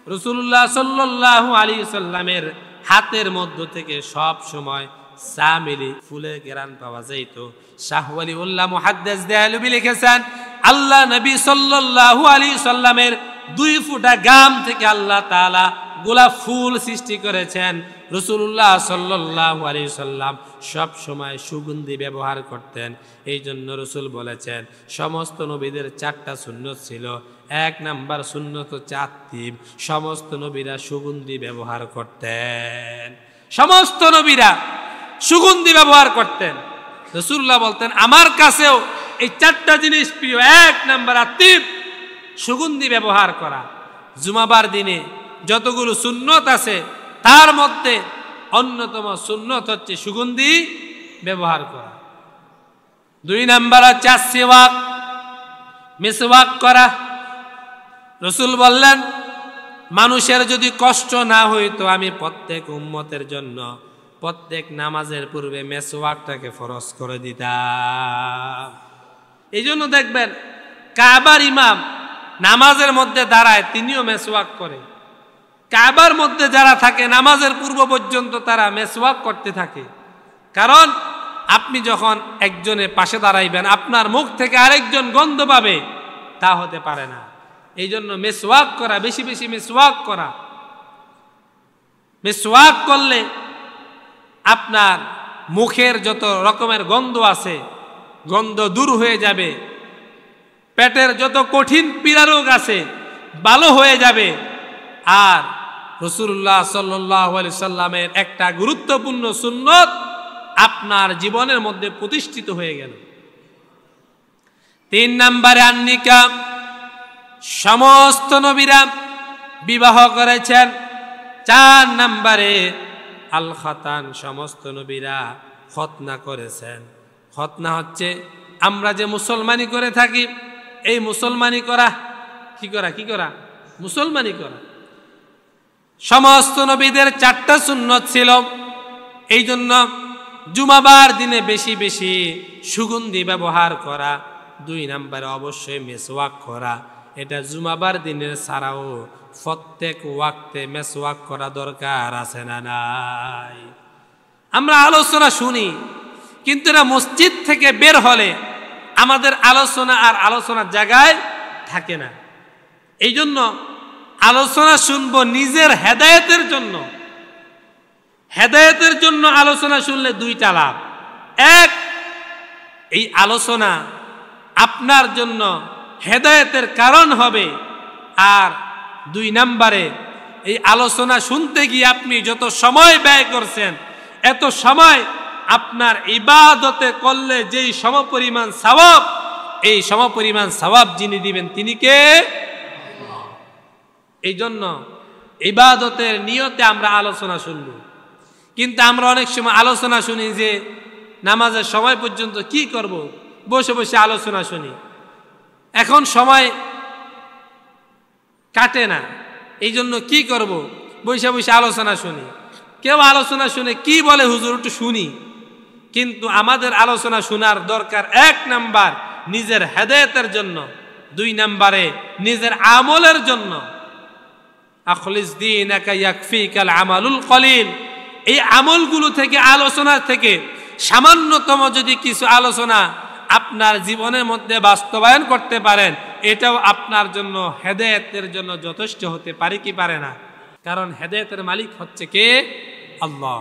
রাসূলুল্লাহ সাল্লাল্লাহু আলাইহি সাল্লামের হাতের মধ্য থেকে সব সময় সামিলি ফুলের ঘ্রাণ পাওয়া যেত। শাহ ওয়ালিউল্লাহ মুহাদ্দিস দেহলভী লিখেছেন, আল্লাহ নবী সাল্লাল্লাহু আলাইহি সাল্লামের 2 ফোঁটা গাম থেকে আল্লাহ তাআলা গোলাপ ফুল সৃষ্টি করেছেন। রাসূলুল্লাহ সাল্লাল্লাহু আলাইহি সাল্লাম সব সময় সুগন্ধি ব্যবহার করতেন। এই জন্য রাসূল বলেছেন, সমস্ত নবীদের 4টা সুন্নত ছিল। 1 নাম্বার সুন্নত চাতিব, সমস্ত নবীরা সুগন্ধি ব্যবহার করতেন। সমস্ত নবীরা সুগন্ধি ব্যবহার করতেন। রাসূলুল্লাহ বলতেন, আমার কাছেও এই 4টা জিনিস প্রিয়। 1 নাম্বার আতিব, সুগন্ধি ব্যবহার করা। জুমাবার দিনে যতগুলো সুন্নত আছে তার মধ্যে অন্যতম সুন্নত হচ্ছে সুগন্ধি ব্যবহার করা। 2 নাম্বার হচ্ছে সিওয়াক, মিসওয়াক করা। রাসূল বললেন, মানুষের যদি কষ্ট না হইতো আমি প্রত্যেক উম্মতের জন্য প্রত্যেক নামাজের পূর্বে মেসওয়াকটাকে ফরজ করে দিতাম। এই জন্য দেখবেন কাবার ইমাম নামাজের মধ্যে দাঁড়ায়, তিনিও মেসওয়াক করে। কাবার মধ্যে যারা থাকে নামাজের পূর্ব পর্যন্ত তারা মেসওয়াক করতে থাকে। কারণ আপনি যখন একজনের পাশে দাঁড়াইবেন আপনার মুখ থেকে আরেকজন গন্ধ পাবে, তা হতে পারে না। এই জন্য মেসওয়াক করা, বেশি বেশি মেসওয়াক করা। মেসওয়াক করলে আপনার মুখের যত রকমের গন্ধ আছে গন্ধ দূর হয়ে যাবে, পেটের যত কঠিন পীড়া রোগ আছে ভালো হয়ে যাবে। আর রাসূলুল্লাহ সাল্লাল্লাহু আলাইহি সাল্লামের একটা গুরুত্বপূর্ণ সুন্নত আপনার জীবনের মধ্যে প্রতিষ্ঠিত হয়ে গেল। 3 নম্বরে আন্নিকা, সমস্ত নবীরা বিবাহ করেছেন। 4 নম্বরে আল খাতান, সমস্ত নবীরা খতনা করেছেন। খতনা হচ্ছে আমরা যে মুসলমানি করে থাকি, এই মুসলমানি করা কি করা মুসলমানি করা। সমস্ত নবীদের 4টা সুন্নত ছিল। এই জন্য জুমাবার দিনে বেশি বেশি সুগন্ধি ব্যবহার করা। 2 নম্বরে অবশ্যই মেসওয়াক করা। এটা জুমাবার দিনের ছাড়াও প্রত্যেক ওয়াক্তে মেসওয়াক করা দরকার আছে না নাই? আমরা আলোচনা শুনি, কিন্তু এটা মসজিদ থেকে বের হলে আমাদের আলোচনা আর আলোচনার জায়গায় থাকে না। এই জন্য আলোচনা শুনবো নিজের হেদায়েতের জন্য। হেদায়েতের জন্য আলোচনা শুনলে 2টা লাভ। 1, এই আলোচনা আপনার জন্য হেদায়েতের কারণ হবে। আর 2 নম্বরে এই আলোচনা শুনতে গিয়ে আপনি যত সময় ব্যয় করছেন, এত সময় আপনার ইবাদতে করলে যেই সমপরিমাণ সওয়াব, এই সমপরিমাণ সওয়াব যিনি দিবেন তিনি কে? এই জন্য ইবাদতের নিয়তে আমরা আলোচনা শুনব। কিন্তু আমরা অনেক সময় আলোচনা শুনি যে নামাজের সময় পর্যন্ত কি করব, বসে বসে আলোচনা শুনি। এখন সময় কাটে না, এই জন্য কি করব, বসে বসে আলোচনা শুনি। কেউ আলোচনা শুনে কি বলে হুজুর একটু শুনি। কিন্তু আমাদের আলোচনা শোনার দরকার 1 নাম্বার নিজের হেদায়েতের জন্য, 2 নম্বরে নিজের আমলের জন্য। আখলিস দীনাকা ইয়াকফিকাল আমালুল কলিল। এই আমলগুলো থেকে, আলোচনা থেকে সামান্যতম যদি কিছু আলোচনা আপনার জীবনের মধ্যে বাস্তবায়ন করতে পারেন, এটাও আপনার জন্য হেদায়েতের জন্য যথেষ্ট হতে পারে কি পারে না? কারণ হেদায়েতের মালিক হচ্ছে কে? আল্লাহ।